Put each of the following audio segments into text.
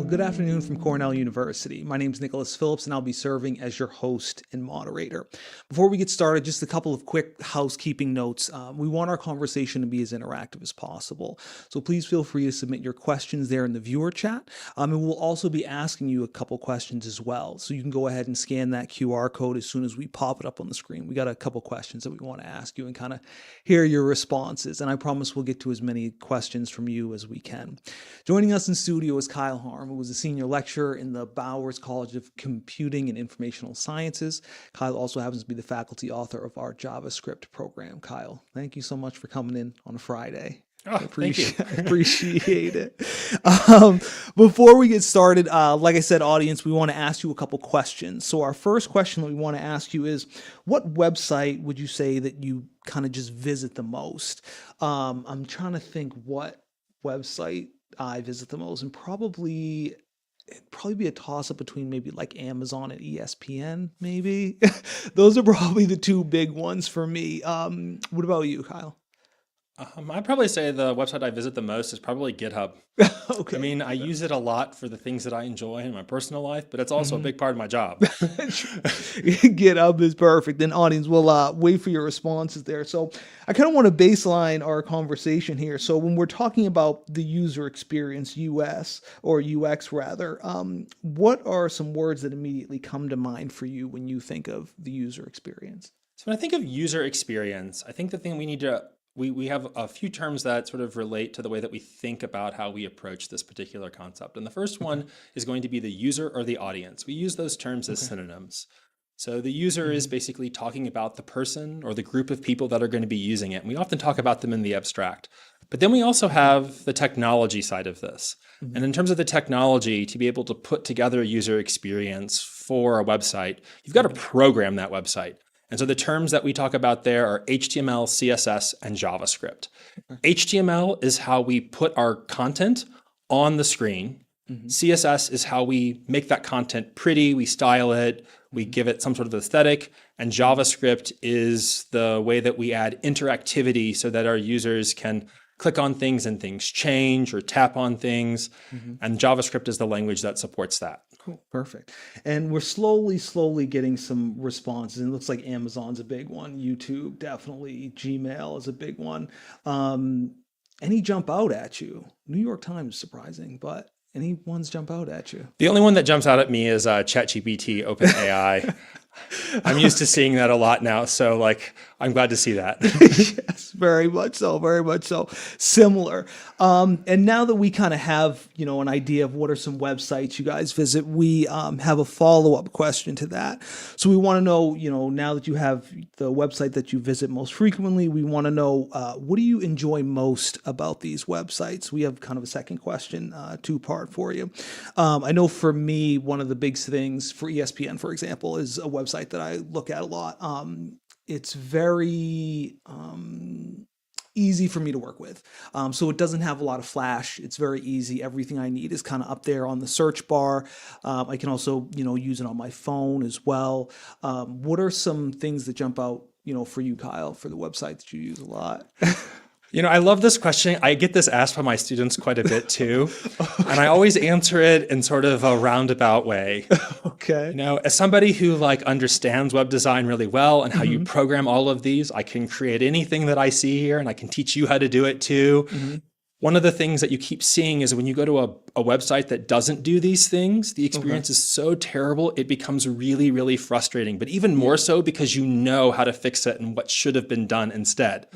Well, good afternoon from Cornell University. My name is Nicholas Phillips, and I'll be serving as your host and moderator. Before we get started, just a couple of quick housekeeping notes. We want our conversation to be as interactive as possible, so please feel free to submit your questions there in the viewer chat, and we'll also be asking you a couple questions as well. So you can go ahead and scan that QR code as soon as we pop it up on the screen. We got a couple questions that we want to ask you and kind of hear your responses, and I promise we'll get to as many questions from you as we can. Joining us in studio is Kyle Harm, who was a senior lecturer in the Bowers College of Computing and Informational Sciences. Kyle also happens to be the faculty author of our JavaScript program. Kyle, thank you so much for coming in on a Friday. Oh, thank you. I appreciate it. Before we get started, like I said, audience, we want to ask you a couple questions. So our first question that we want to ask you is, what website would you say that you kind of just visit the most? I'm trying to think what website I visit the most, and it'd probably be a toss-up between maybe like Amazon and ESPN, maybe. Those are probably the two big ones for me. What about you, Kyle? I'd probably say the website I visit the most is probably GitHub. Okay. I mean, I use it a lot for the things that I enjoy in my personal life, but it's also a big part of my job. GitHub is perfect. And audience, we'll wait for your responses there. So I kind of want to baseline our conversation here. So when we're talking about the user experience, US or UX rather, what are some words that immediately come to mind for you when you think of the user experience? So when I think of user experience, I think the thing we need to we have a few terms that sort of relate to the way that we think about how we approach this particular concept. And the first one is going to be the user or the audience. We use those terms as synonyms. So the user is basically talking about the person or the group of people that are going to be using it. And we often talk about them in the abstract. But then we also have the technology side of this. And in terms of the technology, to be able to put together a user experience for a website, you've got to program that website. And so the terms that we talk about there are HTML, CSS, and JavaScript. HTML is how we put our content on the screen. CSS is how we make that content pretty, we style it, we give it some sort of aesthetic. And JavaScript is the way that we add interactivity so that our users can click on things and things change, or tap on things. And JavaScript is the language that supports that. Cool. Perfect. And we're slowly getting some responses. And it looks like Amazon's a big one. YouTube, definitely. Gmail is a big one. Any jump out at you? New York Times, surprising, but any ones jump out at you? The only one that jumps out at me is ChatGPT, OpenAI. I'm used to seeing that a lot now, so I'm glad to see that. Yes, very much so, very much so. Similar. And now that we kind of have, an idea of what are some websites you guys visit, we have a follow-up question to that. So we want to know, now that you have the website that you visit most frequently, we want to know, what do you enjoy most about these websites? We have kind of a second question, two-part for you. I know for me, one of the big things for ESPN, for example, is a website that I look at a lot. It's very easy for me to work with. So it doesn't have a lot of flash. It's very easy. Everything I need is kind of up there on the search bar. I can also, use it on my phone as well. What are some things that jump out, for you, Kyle, for the website that you use a lot? I love this question. I get this asked by my students quite a bit too. And I always answer it in sort of a roundabout way. Okay. As somebody who understands web design really well and how you program all of these, I can create anything that I see here and I can teach you how to do it too. One of the things that you keep seeing is when you go to a website that doesn't do these things, the experience is so terrible, it becomes really, really frustrating, but even more so because you know how to fix it and what should have been done instead.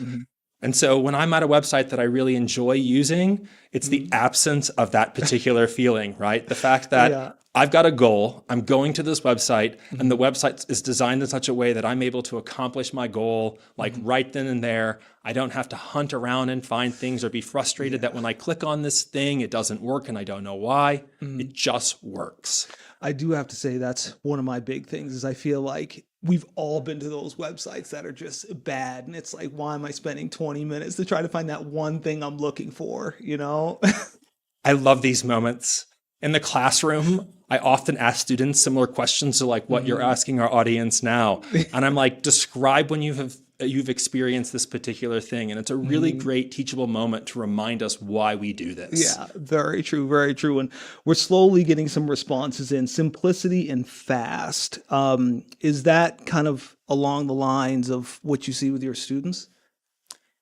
And so when I'm at a website that I really enjoy using, it's the absence of that particular feeling, right? The fact that I've got a goal, I'm going to this website, and the website is designed in such a way that I'm able to accomplish my goal right then and there. I don't have to hunt around and find things or be frustrated that when I click on this thing, it doesn't work and I don't know why. It just works. I do have to say that's one of my big things is I feel like we've all been to those websites that are just bad. And it's like, why am I spending 20 minutes to try to find that one thing I'm looking for, I love these moments. In the classroom, I often ask students similar questions to what you're asking our audience now. And I'm like, describe when you have you've experienced this particular thing. And it's a really great teachable moment to remind us why we do this. Yeah, very true, very true. And we're slowly getting some responses in simplicity and fast. Is that kind of along the lines of what you see with your students?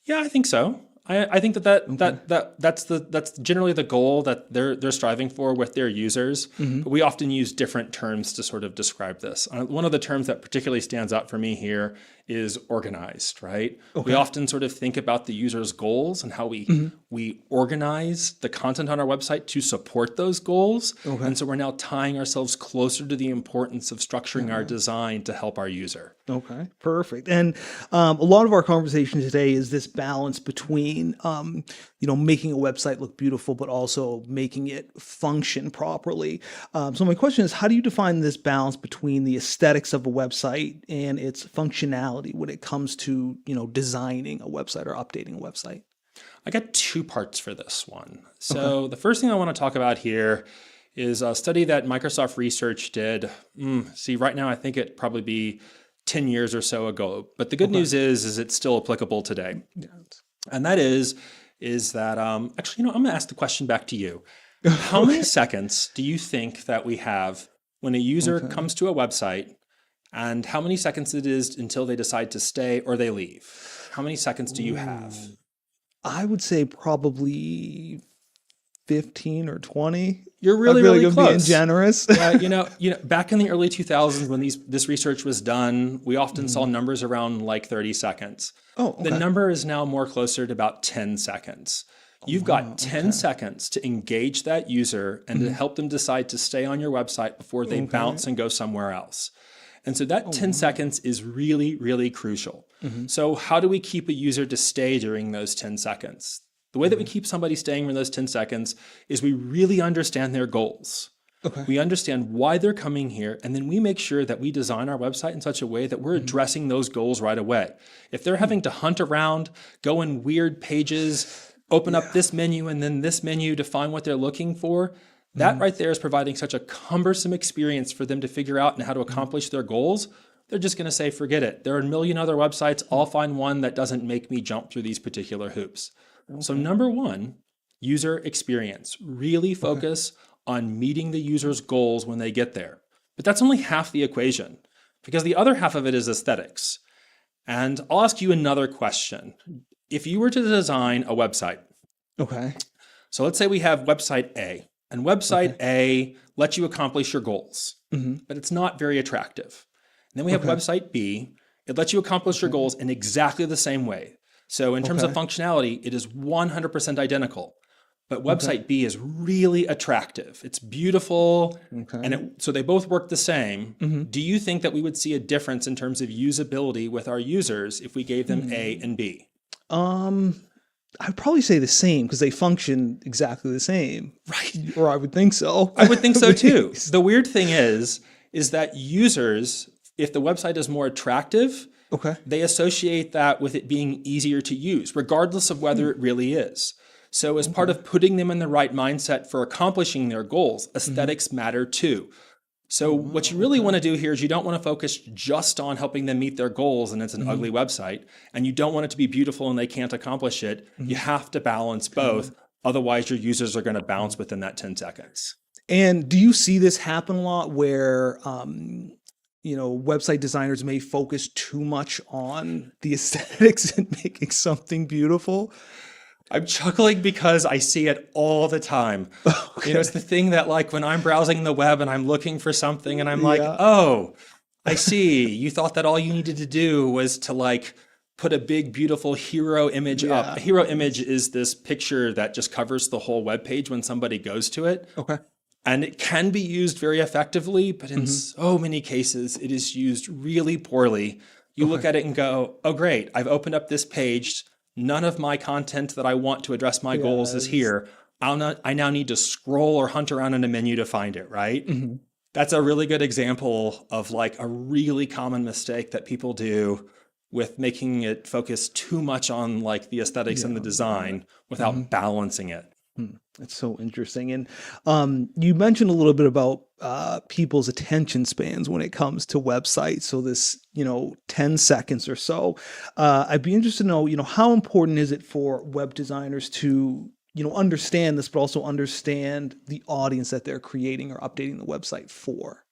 Yeah, I think so. I think that's generally the goal that they're striving for with their users. But we often use different terms to sort of describe this. One of the terms that particularly stands out for me here is organized, right? We often sort of think about the user's goals and how we organize the content on our website to support those goals. And so we're now tying ourselves closer to the importance of structuring our design to help our user. Okay, perfect. And a lot of our conversation today is this balance between, making a website look beautiful, but also making it function properly. So my question is, how do you define this balance between the aesthetics of a website and its functionality when it comes to, designing a website or updating a website? I got two parts for this one. So the first thing I want to talk about here is a study that Microsoft Research did. Right now, I think it'd probably be 10 years or so ago. But the good news is it's still applicable today. Yeah. And that is that, actually, I'm going to ask the question back to you. How many seconds do you think that we have when a user comes to a website, and how many seconds it is until they decide to stay or they leave? How many seconds do you have? I would say probably 15 or 20. You're really, I feel really like I'm being close. generous. Back in the early 2000s when this research was done, we often saw numbers around like 30 seconds. Oh, okay. The number is now more closer to about 10 seconds. You've got 10 seconds to engage that user and to help them decide to stay on your website before they bounce and go somewhere else. And so that 10 seconds is really, really crucial. So how do we keep a user to stay during those 10 seconds? The way that we keep somebody staying for those 10 seconds is we really understand their goals. We understand why they're coming here, and then we make sure that we design our website in such a way that we're addressing those goals right away. If they're having to hunt around, go in weird pages, open up this menu and then this menu to find what they're looking for, that right there is providing such a cumbersome experience for them to figure out and how to accomplish their goals. They're just going to say, forget it. There are a million other websites. I'll find one that doesn't make me jump through these particular hoops. So number one, user experience. Really focus on meeting the user's goals when they get there. But that's only half the equation, because the other half of it is aesthetics. And I'll ask you another question. If you were to design a website, so let's say we have website A, and website A lets you accomplish your goals, but it's not very attractive. And then we have website B. It lets you accomplish your goals in exactly the same way. So in terms of functionality, it is 100% identical. But website B is really attractive. It's beautiful, and so they both work the same. Do you think that we would see a difference in terms of usability with our users if we gave them A and B? I'd probably say the same, because they function exactly the same. Right. Or I would think so. I would think so too. The weird thing is that users, if the website is more attractive, they associate that with it being easier to use, regardless of whether it really is. So as part of putting them in the right mindset for accomplishing their goals, aesthetics matter too. So what you really want to do here is you don't want to focus just on helping them meet their goals and it's an ugly website, and you don't want it to be beautiful and they can't accomplish it. You have to balance both. Otherwise, your users are going to bounce within that 10 seconds. And do you see this happen a lot where, website designers may focus too much on the aesthetics and making something beautiful? I'm chuckling because I see it all the time. It's the thing that, like, when I'm browsing the web and I'm looking for something and I'm like, oh, I see. You thought that all you needed to do was to, like, put a big, beautiful hero image up. A hero image is this picture that just covers the whole web page when somebody goes to it. And it can be used very effectively, but in so many cases, it is used really poorly. You look at it and go, oh, great. I've opened up this page. None of my content that I want to address my goals is here. I now need to scroll or hunt around in a menu to find it, right? That's a really good example of like a really common mistake that people do with making it focus too much on like the aesthetics and the design without balancing it. That's so interesting. And you mentioned a little bit about people's attention spans when it comes to websites. So this, 10 seconds or so. I'd be interested to know, how important is it for web designers to, understand this, but also understand the audience that they're creating or updating the website for?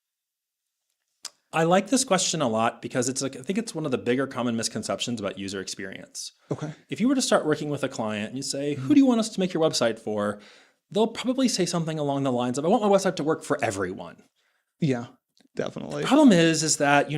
I like this question a lot because I think it's one of the bigger common misconceptions about user experience. Okay. If you were to start working with a client and you say, who do you want us to make your website for? They'll probably say something along the lines of, I want my website to work for everyone. Yeah, definitely. The problem is that,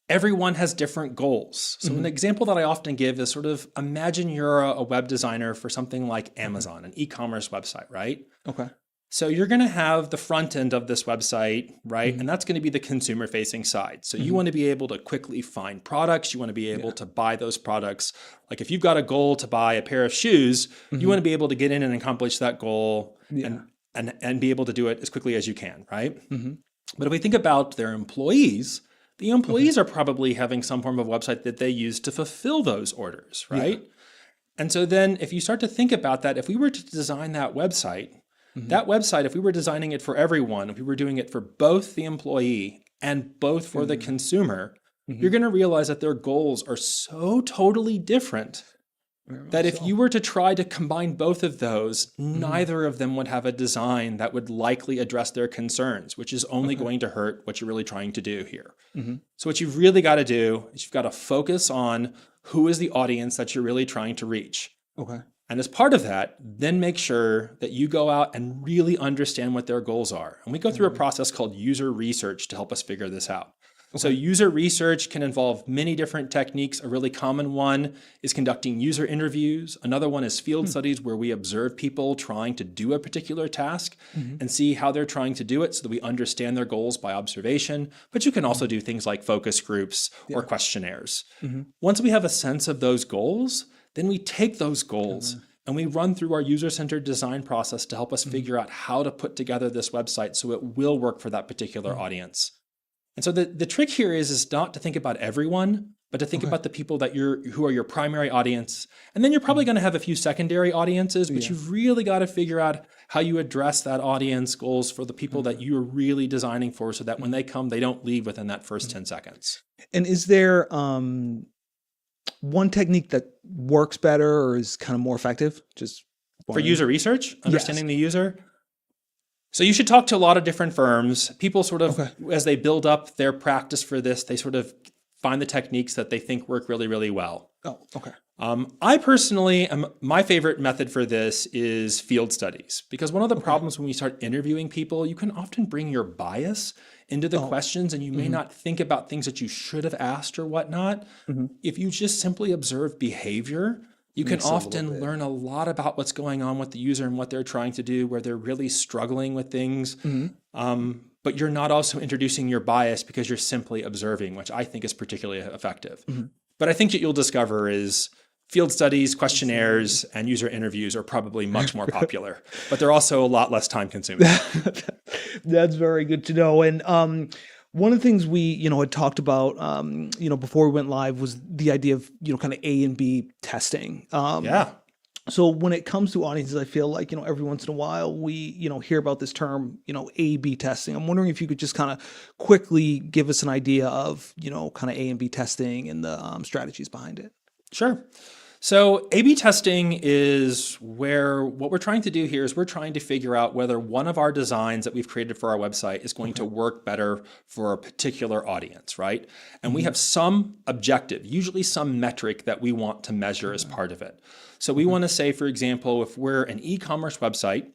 everyone has different goals. So an example that I often give is sort of imagine you're a web designer for something like Amazon, an e-commerce website, right? Okay. So you're going to have the front end of this website, right? And that's going to be the consumer facing side. So you want to be able to quickly find products. You want to be able to buy those products. Like if you've got a goal to buy a pair of shoes, you want to be able to get in and accomplish that goal and be able to do it as quickly as you can, right? But if we think about their employees, the employees are probably having some form of website that they use to fulfill those orders, right? And so then if you start to think about that, if we were to design that website, if we were designing it for everyone, if we were doing it for both the employee and both for the consumer, you're going to realize that their goals are so totally different that if you were to try to combine both of those, neither of them would have a design that would likely address their concerns, which is only going to hurt what you're really trying to do here. So what you've really got to do is you've got to focus on who is the audience that you're really trying to reach. Okay. And as part of that, then make sure that you go out and really understand what their goals are. And we go through a process called user research to help us figure this out. So user research can involve many different techniques. A really common one is conducting user interviews. Another one is field studies, where we observe people trying to do a particular task and see how they're trying to do it so that we understand their goals by observation. But you can also do things like focus groups or questionnaires. Once we have a sense of those goals, then we take those goals and we run through our user-centered design process to help us figure out how to put together this website so it will work for that particular audience. And so the trick here is not to think about everyone, but to think about the people who are your primary audience. And then you're probably going to have a few secondary audiences, but you've really got to figure out how you address that audience goals for the people that you're really designing for, so that when they come, they don't leave within that first 10 seconds. And is there one technique that works better or is kind of more effective? Just for user research, understanding the user. So you should talk to a lot of different firms. People sort of, as they build up their practice for this, they sort of find the techniques that they think work really, really well. Oh, okay. I personally, my favorite method for this is field studies, because one of the problems when we start interviewing people, you can often bring your bias into the questions, and you may not think about things that you should have asked or whatnot. If you just simply observe behavior, you can often learn a lot about what's going on with the user and what they're trying to do, where they're really struggling with things. But you're not also introducing your bias because you're simply observing, which I think is particularly effective. But I think what you'll discover is field studies, questionnaires, and user interviews are probably much more popular, but they're also a lot less time consuming. That's very good to know. And one of the things we, had talked about, before we went live was the idea of, kind of A and B testing. So when it comes to audiences, I feel like, every once in a while we, hear about this term, A/B testing. I'm wondering if you could just kind of quickly give us an idea of, kind of A and B testing and the strategies behind it. Sure. So A/B testing is where what we're trying to do here is we're trying to figure out whether one of our designs that we've created for our website is going to work better for a particular audience, right? And we have some objective, usually some metric that we want to measure as part of it. So we want to say, for example, if we're an e-commerce website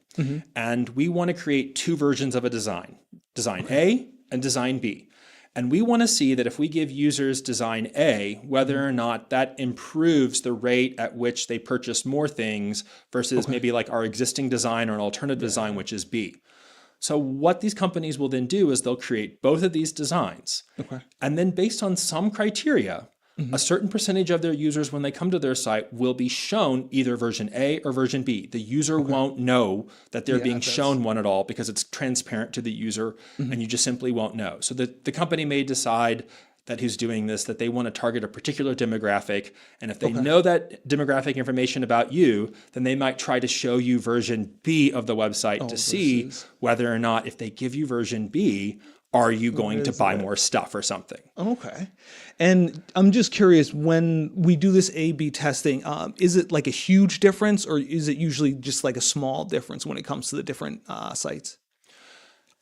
and we want to create two versions of a design A and design B. And we want to see that if we give users design A, whether or not that improves the rate at which they purchase more things versus maybe like our existing design or an alternative design, which is B. So what these companies will then do is they'll create both of these designs. And then based on some criteria, a certain percentage of their users, when they come to their site, will be shown either version A or version B. The user won't know that they're being shown one at all because it's transparent to the user and you just simply won't know. So the company may decide that who's doing this, that they want to target a particular demographic. And if they know that demographic information about you, then they might try to show you version B of the website to see whether or not, if they give you version B, are you going to buy more stuff or something? Okay. And I'm just curious, when we do this A/B testing, is it like a huge difference, or is it usually just like a small difference when it comes to the different sites?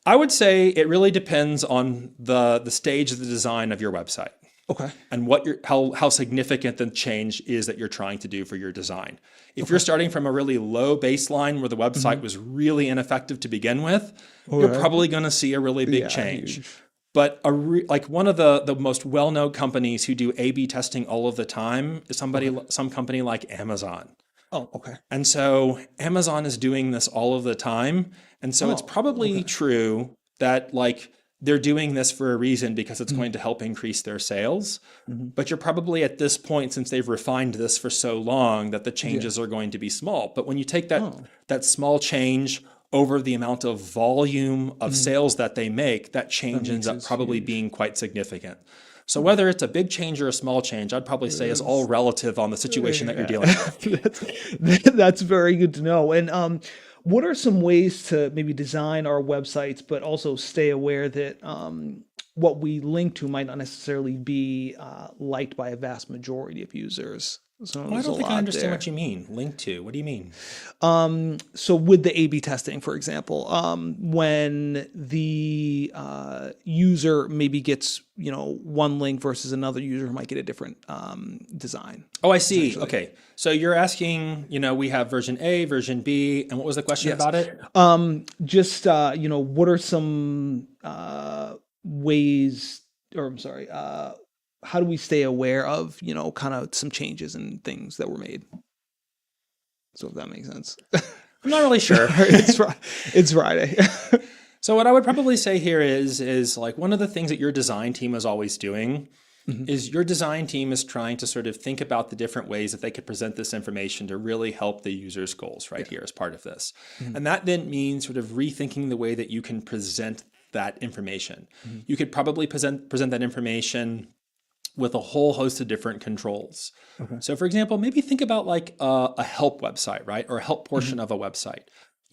I would say it really depends on the stage of the design of your website. Okay. And what how significant the change is that you're trying to do for your design. If you're starting from a really low baseline where the website was really ineffective to begin with, you're probably going to see a really big change. Huge. But like one of the most well-known companies who do A/B testing all of the time is some company like Amazon. Oh, okay. And so Amazon is doing this all of the time. And so it's probably true that like they're doing this for a reason, because it's going to help increase their sales. But you're probably at this point, since they've refined this for so long, that the changes are going to be small. But when you take that small change over the amount of volume of sales that they make, that change ends up probably being quite significant. So whether it's a big change or a small change, I'd probably say is all relative on the situation that you're dealing with. That's very good to know. And what are some ways to maybe design our websites, but also stay aware that what we link to might not necessarily be liked by a vast majority of users? So I don't think I understand what you mean. Link to, what do you mean? So with the A/B testing, for example, when the user maybe gets, one link versus another user who might get a different design. Oh, I see. Okay. So you're asking, we have version A, version B, and what was the question about it? Just, what are some ways, or I'm sorry, how do we stay aware of, kind of some changes and things that were made? So if that makes sense. I'm not really sure. It's Friday. So what I would probably say here is like one of the things that your design team is always doing is your design team is trying to sort of think about the different ways that they could present this information to really help the user's goals here as part of this. And that then means sort of rethinking the way that you can present that information. You could probably present that information with a whole host of different controls. So for example, maybe think about like a help website, right? Or a help portion of a website.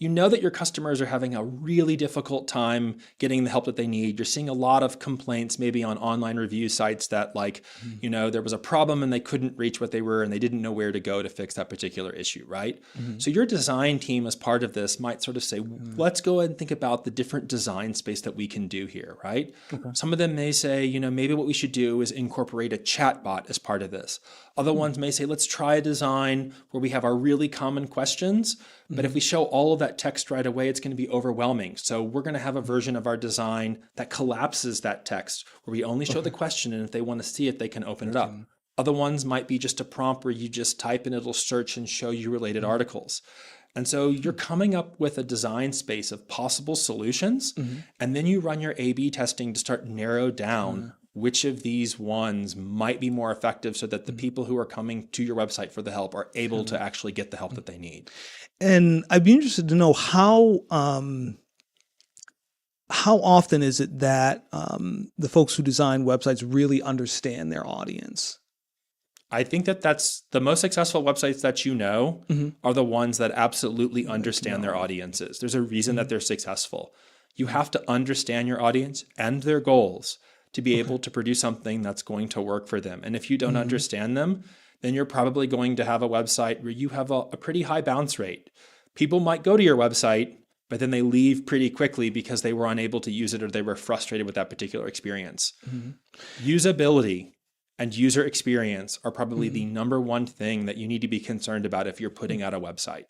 You know that your customers are having a really difficult time getting the help that they need. You're seeing a lot of complaints maybe on online review sites that like, there was a problem and they couldn't reach what they were and they didn't know where to go to fix that particular issue, right? So your design team as part of this might sort of say, let's go ahead and think about the different design space that we can do here, right? Some of them may say, maybe what we should do is incorporate a chat bot as part of this. Other ones may say, let's try a design where we have our really common questions, but if we show all of that text right away, it's going to be overwhelming. So we're going to have a version of our design that collapses that text, where we only show the question, and if they want to see it, they can open it up. Other ones might be just a prompt where you just type and it'll search and show you related articles. And so you're coming up with a design space of possible solutions, and then you run your A/B testing to start narrow down which of these ones might be more effective so that the people who are coming to your website for the help are able to actually get the help that they need. And I'd be interested to know how often is it that the folks who design websites really understand their audience? I think that's the most successful websites that are the ones that absolutely understand their audiences. There's a reason that they're successful. You have to understand your audience and their goals to be able to produce something that's going to work for them. And if you don't understand them, then you're probably going to have a website where you have a pretty high bounce rate. People might go to your website, but then they leave pretty quickly because they were unable to use it or they were frustrated with that particular experience. Usability and user experience are probably the number one thing that you need to be concerned about if you're putting out a website.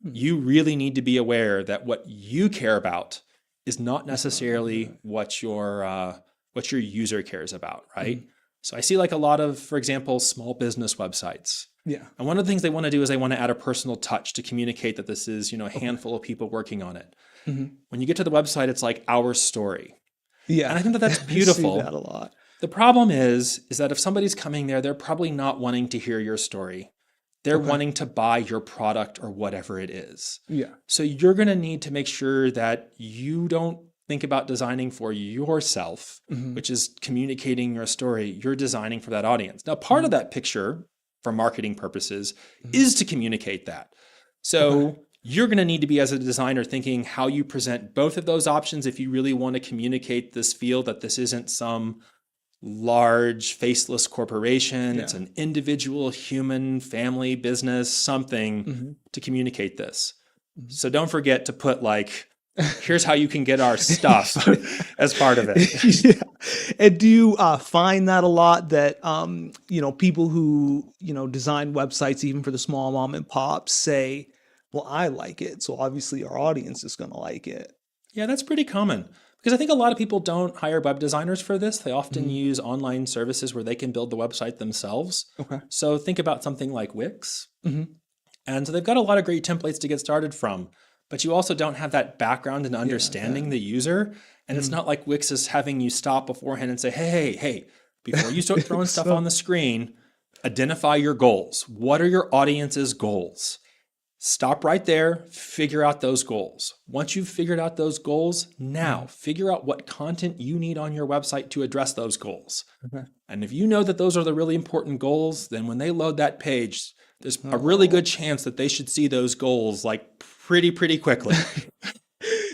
You really need to be aware that what you care about is not necessarily what your user cares about, right? So I see like a lot of, for example, small business websites. Yeah. And one of the things they want to do is they want to add a personal touch to communicate that this is, a handful of people working on it. When you get to the website, it's like our story. Yeah. And I think that that's beautiful. I see that a lot. The problem is that if somebody's coming there, they're probably not wanting to hear your story. They're wanting to buy your product or whatever it is. Yeah. So you're going to need to make sure that you don't think about designing for yourself, which is communicating your story. You're designing for that audience. Now, part of that picture for marketing purposes is to communicate that. So you're going to need to be, as a designer, thinking how you present both of those options if you really want to communicate this feel that this isn't some large faceless corporation. It's an individual human family business, something to communicate this. So don't forget to put like, here's how you can get our stuff as part of it. Yeah. And do you find that a lot that, people who, design websites, even for the small mom and pops, say, well, I like it, so obviously our audience is going to like it. Yeah, that's pretty common. Because I think a lot of people don't hire web designers for this. They often use online services where they can build the website themselves. Okay. So think about something like Wix. And so they've got a lot of great templates to get started from. But you also don't have that background in understanding the user. And it's not like Wix is having you stop beforehand and say, hey, before you start throwing stuff on the screen, identify your goals. What are your audience's goals? Stop right there, figure out those goals. Once you've figured out those goals, now figure out what content you need on your website to address those goals. And if you know that those are the really important goals, then when they load that page, there's a really good chance that they should see those goals like pretty quickly.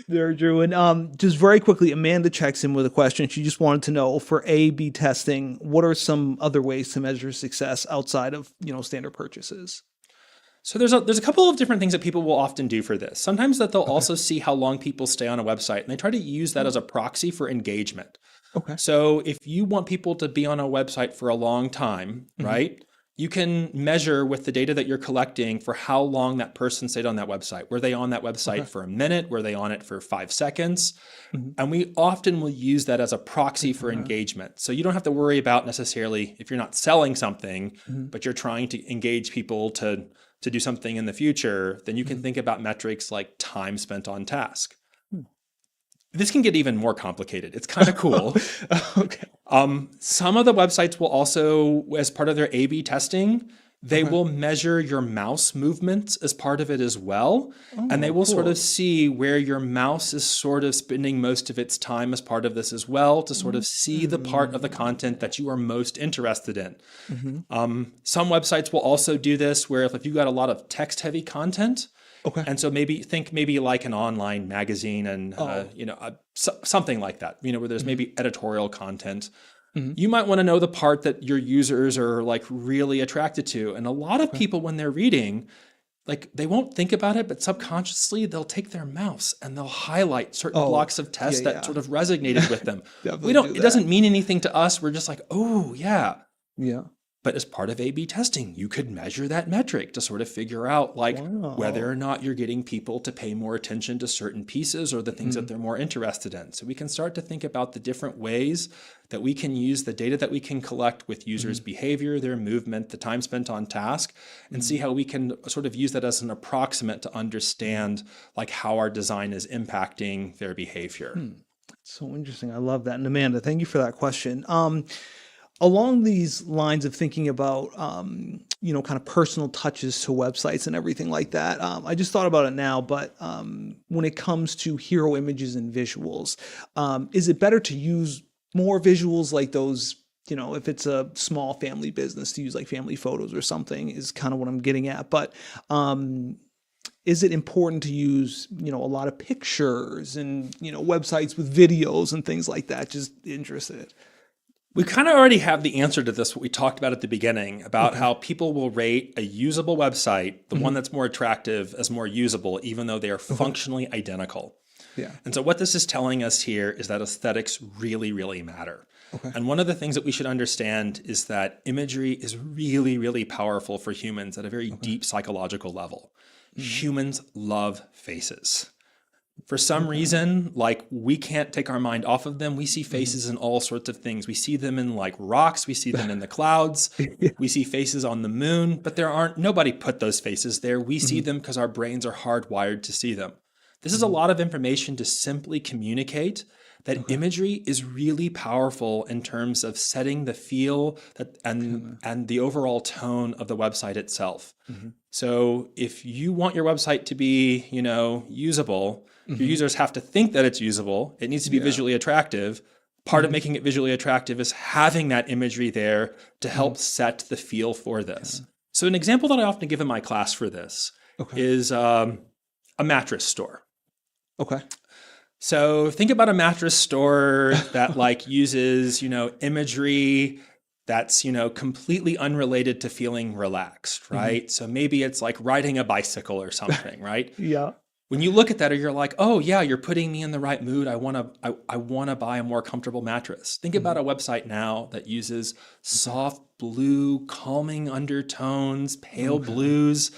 There, Drew. And just very quickly, Amanda checks in with a question. She just wanted to know, for A/B testing, what are some other ways to measure success outside of standard purchases? So there's a couple of different things that people will often do for this. Sometimes that they'll also see how long people stay on a website, and they try to use that as a proxy for engagement. Okay. So if you want people to be on a website for a long time, right? You can measure with the data that you're collecting for how long that person stayed on that website. Were they on that website for a minute? Were they on it for 5 seconds? And we often will use that as a proxy for engagement. So you don't have to worry about necessarily if you're not selling something, but you're trying to engage people to do something in the future, then you can think about metrics like time spent on task. This can get even more complicated. It's kind of cool. Okay. Some of the websites will also, as part of their A/B testing, they will measure your mouse movements as part of it as well. And they will sort of see where your mouse is sort of spending most of its time as part of this as well, to sort of see the part of the content that you are most interested in. Some websites will also do this where if you've got a lot of text-heavy content, and so maybe like an online magazine and something like that, where there's maybe editorial content. You might want to know the part that your users are like really attracted to. And a lot of people, when they're reading, like they won't think about it, but subconsciously they'll take their mouse and they'll highlight certain blocks of text that sort of resonated with them. It doesn't mean anything to us. We're just like, oh yeah. Yeah. But as part of A/B testing, you could measure that metric to sort of figure out whether or not you're getting people to pay more attention to certain pieces or the things that they're more interested in. So we can start to think about the different ways that we can use the data that we can collect with users' behavior, their movement, the time spent on task, and see how we can sort of use that as an approximate to understand like how our design is impacting their behavior. So interesting. I love that. And Amanda, thank you for that question. Along these lines of thinking about, kind of personal touches to websites and everything like that, I just thought about it now, but when it comes to hero images and visuals, is it better to use more visuals like those, if it's a small family business, to use like family photos or something, is kind of what I'm getting at. But is it important to use, a lot of pictures and, websites with videos and things like that? Just interested. We kind of already have the answer to this, what we talked about at the beginning, about how people will rate a usable website, the one that's more attractive, as more usable, even though they are functionally identical. Yeah. And so what this is telling us here is that aesthetics really, really matter. And one of the things that we should understand is that imagery is really, really powerful for humans at a very deep psychological level. Humans love faces. For some reason, like we can't take our mind off of them. We see faces in all sorts of things. We see them in like rocks. We see them in the clouds. We see faces on the moon, but nobody put those faces there. We see them because our brains are hardwired to see them. This is a lot of information to simply communicate, that imagery is really powerful in terms of setting the feel that and the overall tone of the website itself. So if you want your website to be, usable, your users have to think that it's usable. It needs to be visually attractive. Part of making it visually attractive is having that imagery there to help set the feel for this. So an example that I often give in my class for this is a mattress store. Okay. So think about a mattress store that uses, imagery that's, completely unrelated to feeling relaxed, right? So maybe it's like riding a bicycle or something, right? Yeah. When you look at that, you're like, oh yeah, you're putting me in the right mood. I want to buy a more comfortable mattress. Think about a website now that uses soft blue, calming undertones, pale blues.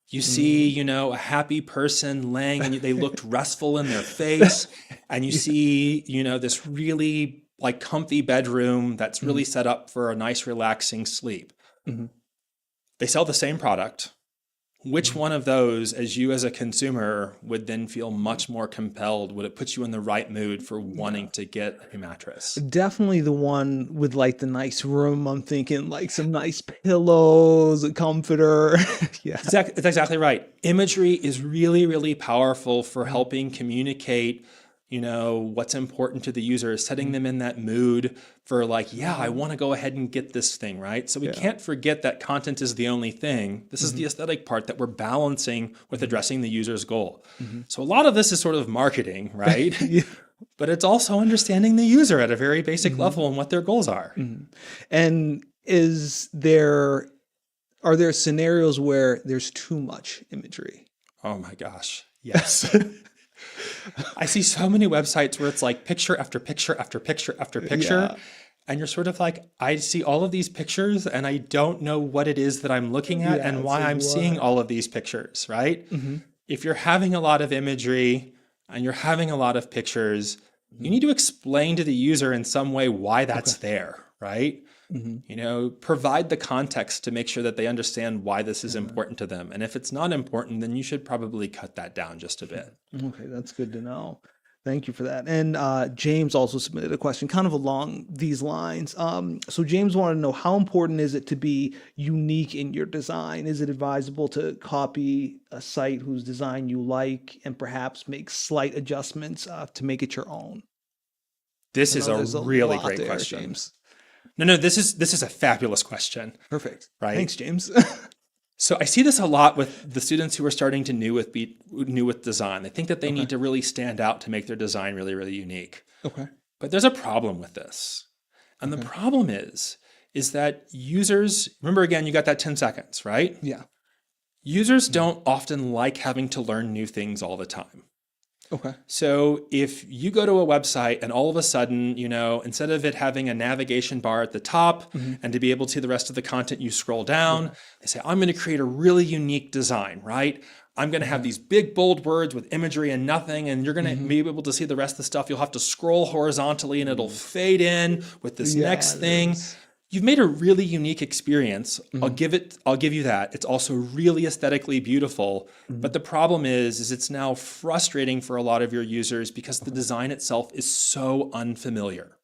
You see, a happy person laying and they looked restful in their face. And you see, this really comfy bedroom that's really set up for a nice, relaxing sleep. They sell the same product. Which one of those, as you as a consumer, would then feel much more compelled? Would it put you in the right mood for wanting to get a mattress? Definitely the one with the nice room. I'm thinking some nice pillows, a comforter. Yeah. That's exactly right. Imagery is really, really powerful for helping communicate, what's important to the user, setting them in that mood for I want to go ahead and get this thing, right? So we can't forget that content is the only thing. This is the aesthetic part that we're balancing with addressing the user's goal. So a lot of this is sort of marketing, right? But it's also understanding the user at a very basic level and what their goals are. And are there scenarios where there's too much imagery? Oh my gosh. Yes. I see so many websites where it's picture after picture after picture after picture. Yeah. And you're sort of I see all of these pictures and I don't know what it is that I'm looking at and why I'm seeing all of these pictures, right? If you're having a lot of imagery and you're having a lot of pictures, you need to explain to the user in some way why that's there, right? Provide the context to make sure that they understand why this is important to them. And if it's not important, then you should probably cut that down just a bit. Okay, that's good to know. Thank you for that. And James also submitted a question kind of along these lines. So James wanted to know, how important is it to be unique in your design? Is it advisable to copy a site whose design you like and perhaps make slight adjustments to make it your own? This is a really great there, question. James. No, this is a fabulous question. Perfect. Right. Thanks, James. So I see this a lot with the students who are starting to new with design. They think that they need to really stand out to make their design really, really unique. Okay. But there's a problem with this. And the problem is that users, remember again, you got that 10 seconds, right? Yeah. Users don't often like having to learn new things all the time. Okay. So if you go to a website and all of a sudden, instead of it having a navigation bar at the top and to be able to see the rest of the content, you scroll down, they say, I'm going to create a really unique design, right? I'm going to have these big, bold words with imagery and nothing, and you're going to be able to see the rest of the stuff. You'll have to scroll horizontally and it'll fade in with this next thing. You've made a really unique experience. I'll give you that. It's also really aesthetically beautiful. But the problem is it's now frustrating for a lot of your users because the design itself is so unfamiliar.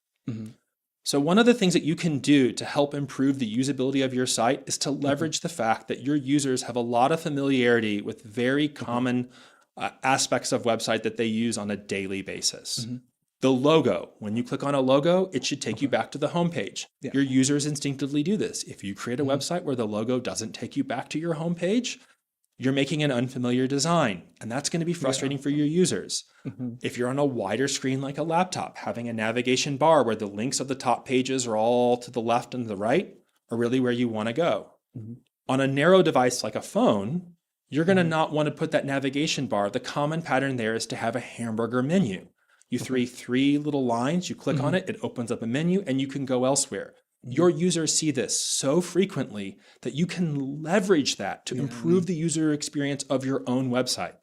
So one of the things that you can do to help improve the usability of your site is to leverage the fact that your users have a lot of familiarity with very common aspects of website that they use on a daily basis. The logo, when you click on a logo, it should take you back to the homepage. Your users instinctively do this. If you create a website where the logo doesn't take you back to your homepage, you're making an unfamiliar design, and that's going to be frustrating for your users. If you're on a wider screen like a laptop, having a navigation bar where the links of the top pages are all to the left and the right are really where you want to go. On a narrow device like a phone, you're going to not want to put that navigation bar. The common pattern there is to have a hamburger menu. You three little lines, you click on it, it opens up a menu, and you can go elsewhere. Your users see this so frequently that you can leverage that to improve the user experience of your own website.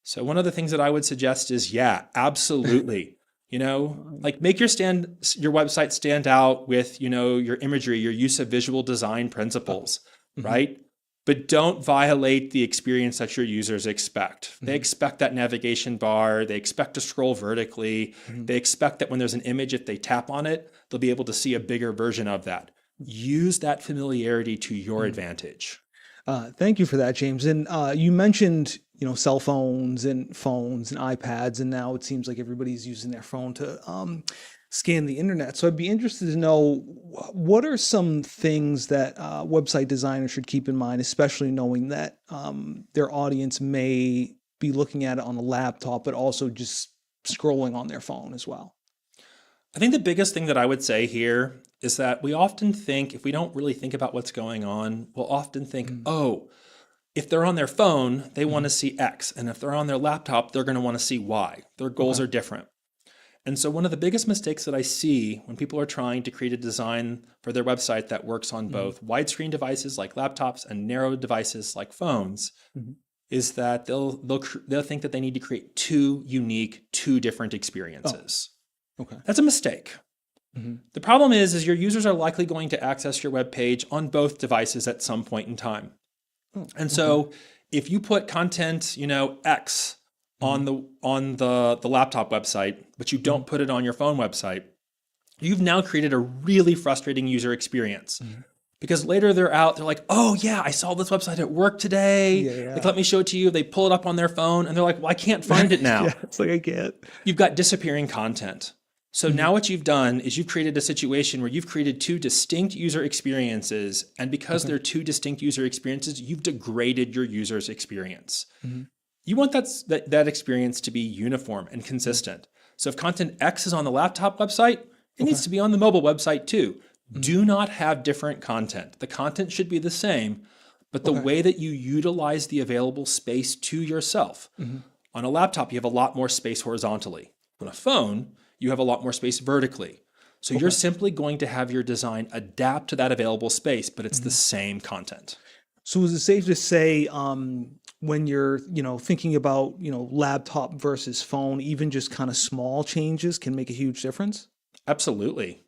So one of the things that I would suggest is, absolutely. Make your website stand out with, your imagery, your use of visual design principles, right? but don't violate the experience that your users expect. They expect that navigation bar. They expect to scroll vertically. They expect that when there's an image, if they tap on it, they'll be able to see a bigger version of that. Use that familiarity to your advantage. Thank you for that, James. And you mentioned, cell phones and iPads, and now it seems like everybody's using their phone to scan the internet. So I'd be interested to know, what are some things that website designers should keep in mind, especially knowing that their audience may be looking at it on a laptop, but also just scrolling on their phone as well? I think the biggest thing that I would say here is that we often think, if we don't really think about what's going on, we'll often think, oh, if they're on their phone, they want to see X. And if they're on their laptop, they're going to want to see Y. Their goals are different. And so one of the biggest mistakes that I see when people are trying to create a design for their website that works on both widescreen devices like laptops and narrow devices like phones is that they'll think that they need to create two different experiences. Okay. That's a mistake. The problem is your users are likely going to access your web page on both devices at some point in time. And so if you put content, X on the laptop website, but you don't put it on your phone website, you've now created a really frustrating user experience. Because later they're like, oh yeah, I saw this website at work today. Like, let me show it to you. They pull it up on their phone and they're like, well, I can't find it now. It's like, I can't. You've got disappearing content. So now what you've done is you've created a situation where you've created two distinct user experiences. And because they're two distinct user experiences, you've degraded your user's experience. You want that experience to be uniform and consistent. So if content X is on the laptop website, it needs to be on the mobile website too. Do not have different content. The content should be the same, but the way that you utilize the available space to yourself. On a laptop, you have a lot more space horizontally. On a phone, you have a lot more space vertically. So you're simply going to have your design adapt to that available space, but it's the same content. So is it safe to say, when you're, thinking about, laptop versus phone, even just kind of small changes can make a huge difference? Absolutely.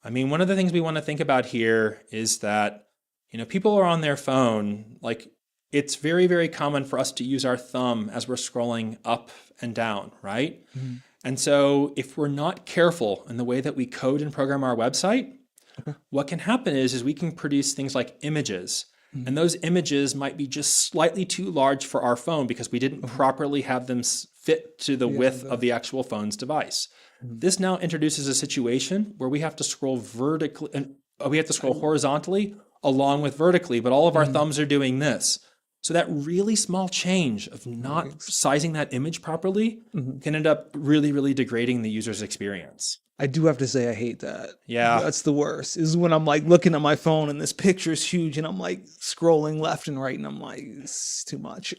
I mean, one of the things we want to think about here is that, people are on their phone. Like, it's very, very common for us to use our thumb as we're scrolling up and down, right? And so if we're not careful in the way that we code and program our website, what can happen is we can produce things like images. And those images might be just slightly too large for our phone because we didn't properly have them fit to the width of the actual phone's device. This now introduces a situation where we have to scroll vertically, and we have to scroll horizontally along with vertically, but all of our thumbs are doing this. So that really small change of not sizing that image properly can end up really, really degrading the user's experience. I do have to say I hate that. Yeah. That's the worst, is when I'm like looking at my phone and this picture is huge and I'm like scrolling left and right and I'm like, it's too much.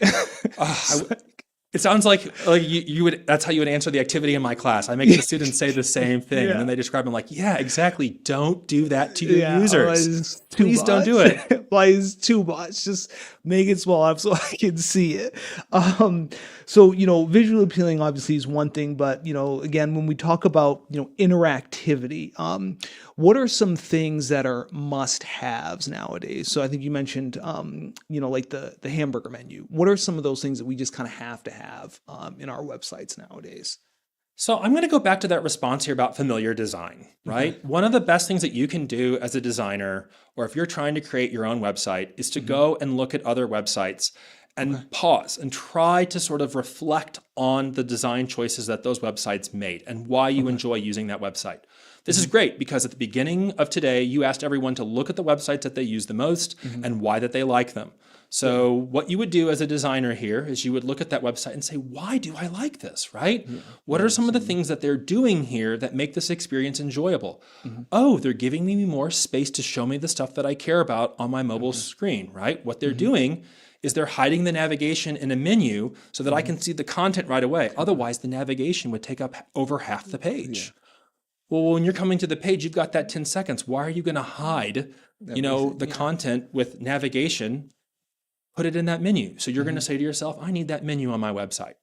It sounds like you would. That's how you would answer the activity in my class. I make the students say the same thing, and then they describe them like, "Yeah, exactly. Don't do that to your users. Please don't do it. Why is too much? Just make it small so I can see it." So visually appealing obviously is one thing, but again, when we talk about interactivity, what are some things that are must-haves nowadays? So I think you mentioned like the hamburger menu. What are some of those things that we just kind of have in our websites nowadays? So I'm going to go back to that response here about familiar design, right? One of the best things that you can do as a designer, or if you're trying to create your own website, is to go and look at other websites and pause and try to sort of reflect on the design choices that those websites made and why you enjoy using that website. This is great because at the beginning of today, you asked everyone to look at the websites that they use the most and why that they like them. So what you would do as a designer here is you would look at that website and say, why do I like this, right? What are some of the things that they're doing here that make this experience enjoyable? Oh, they're giving me more space to show me the stuff that I care about on my mobile screen, right? What they're doing is they're hiding the navigation in a menu so that I can see the content right away. Otherwise, the navigation would take up over half the page. Well, when you're coming to the page, you've got that 10 seconds. Why are you going to hide, the content with navigation? Put it in that menu. So you're going to say to yourself, I need that menu on my website.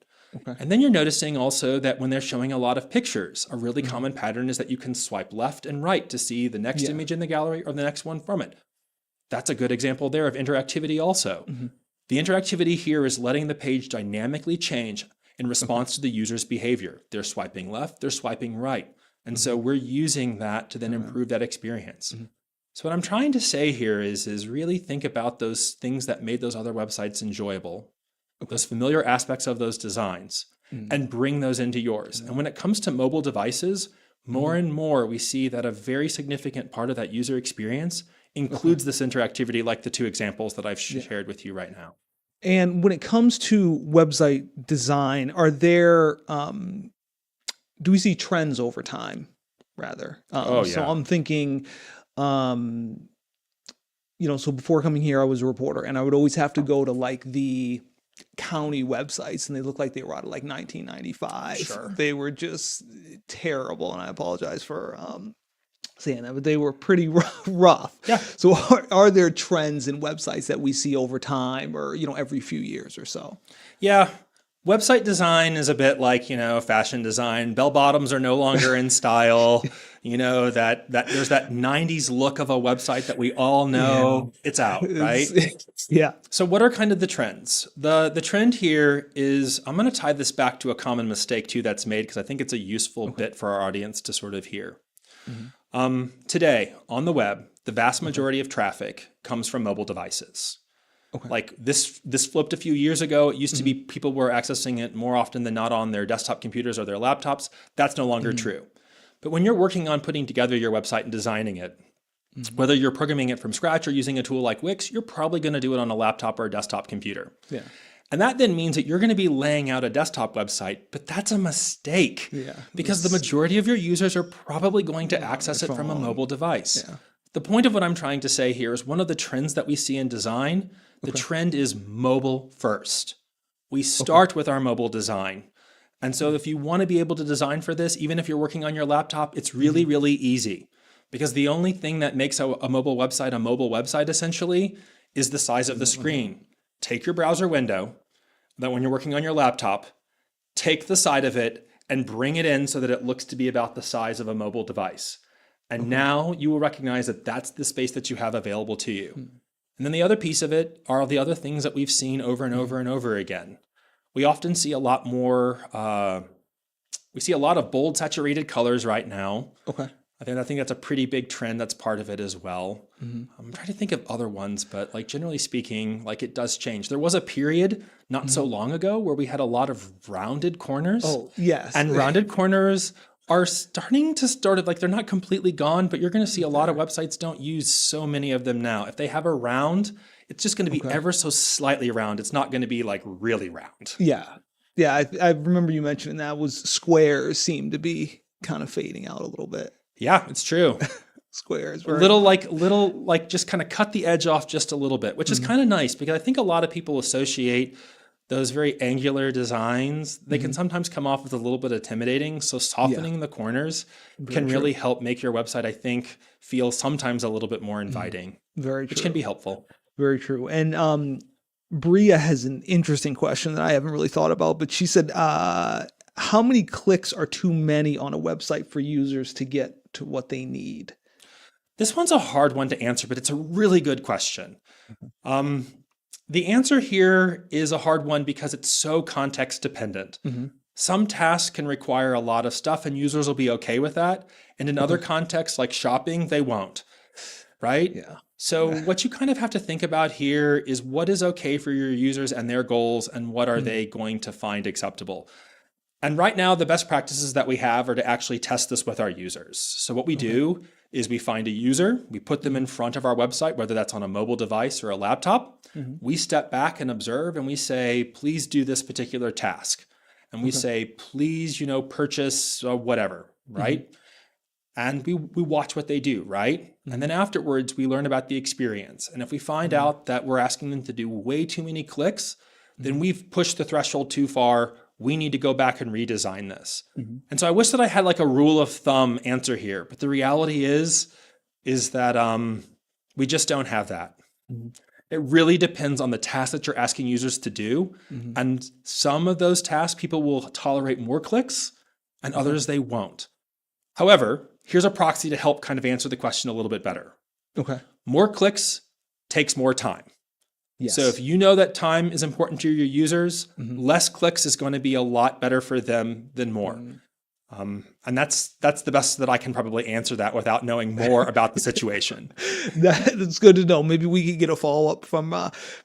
And then you're noticing also that when they're showing a lot of pictures, a really common pattern is that you can swipe left and right to see the next image in the gallery or the next one from it. That's a good example there of interactivity also. The interactivity here is letting the page dynamically change in response to the user's behavior. They're swiping left, they're swiping right. And so we're using that to then improve that experience. So what I'm trying to say here is really think about those things that made those other websites enjoyable, those familiar aspects of those designs, and bring those into yours. And when it comes to mobile devices, more and more we see that a very significant part of that user experience includes this interactivity, like the two examples that I've shared with you right now. And when it comes to website design, are there, do we see trends over time rather? So I'm thinking, so before coming here, I was a reporter and I would always have to go to like the county websites and they looked like they were out of like 1995. Sure. They were just terrible. And I apologize for, saying that, but they were pretty rough. Yeah. So are there trends in websites that we see over time or, every few years or so? Yeah. Website design is a bit like, fashion design. Bell bottoms are no longer in style. That there's that 90s look of a website that we all know. It's out, right? Yeah. So what are kind of the trends? The trend here is, I'm going to tie this back to a common mistake too that's made because I think it's a useful bit for our audience to sort of hear. Today on the web, the vast majority of traffic comes from mobile devices. Like this flipped a few years ago. It used to be people were accessing it more often than not on their desktop computers or their laptops. That's no longer true. But when you're working on putting together your website and designing it, whether you're programming it from scratch or using a tool like Wix, you're probably going to do it on a laptop or a desktop computer. Yeah. And that then means that you're going to be laying out a desktop website, but that's a mistake. Yeah. Because the majority of your users are probably going to access it from a mobile device. Yeah. The point of what I'm trying to say here is one of the trends that we see in design, the trend is mobile first. We start with our mobile design. And so if you want to be able to design for this, even if you're working on your laptop, it's really, really easy. Because the only thing that makes a mobile website essentially is the size of the screen. Take your browser window, that when you're working on your laptop, take the side of it and bring it in so that it looks to be about the size of a mobile device. And now you will recognize that that's the space that you have available to you. And then the other piece of it are the other things that we've seen over and over and over again. We often see a lot more, we see a lot of bold saturated colors right now. I think that's a pretty big trend that's part of it as well. I'm trying to think of other ones, but like generally speaking, like it does change. There was a period not so long ago where we had a lot of rounded corners. Oh, yes. And rounded corners are starting to like they're not completely gone, but you're going to see a lot of websites don't use so many of them now. If they have a round, it's just going to be ever so slightly round. It's not going to be like really round. Yeah. Yeah. I remember you mentioning that was squares seem to be kind of fading out a little bit. Yeah, it's true. Squares. Little like just kind of cut the edge off just a little bit, which is kind of nice because I think a lot of people associate those very angular designs. They can sometimes come off as a little bit intimidating. So softening the corners can really help make your website, I think, feel sometimes a little bit more inviting. Very true. Which can be helpful. Very true. And Bria has an interesting question that I haven't really thought about, but she said, how many clicks are too many on a website for users to get to what they need? This one's a hard one to answer, but it's a really good question. The answer here is a hard one because it's so context dependent. Some tasks can require a lot of stuff and users will be okay with that. And in other contexts like shopping, they won't, right? Yeah. So what you kind of have to think about here is what is okay for your users and their goals and what are they going to find acceptable. And right now, the best practices that we have are to actually test this with our users. So what we do is we find a user, we put them in front of our website, whether that's on a mobile device or a laptop. We step back and observe and we say, please do this particular task. And we say, please, purchase whatever, right? And we watch what they do, right? And then afterwards, we learn about the experience. And if we find out that we're asking them to do way too many clicks, then we've pushed the threshold too far. We need to go back and redesign this. And so I wish that I had like a rule of thumb answer here, but the reality is that we just don't have that. It really depends on the task that you're asking users to do. And some of those tasks, people will tolerate more clicks and others they won't. However, here's a proxy to help kind of answer the question a little bit better. Okay. More clicks takes more time. Yes. So if you know that time is important to your users, less clicks is going to be a lot better for them than more. And that's the best that I can probably answer that without knowing more about the situation. That's good to know. Maybe we could get a follow-up from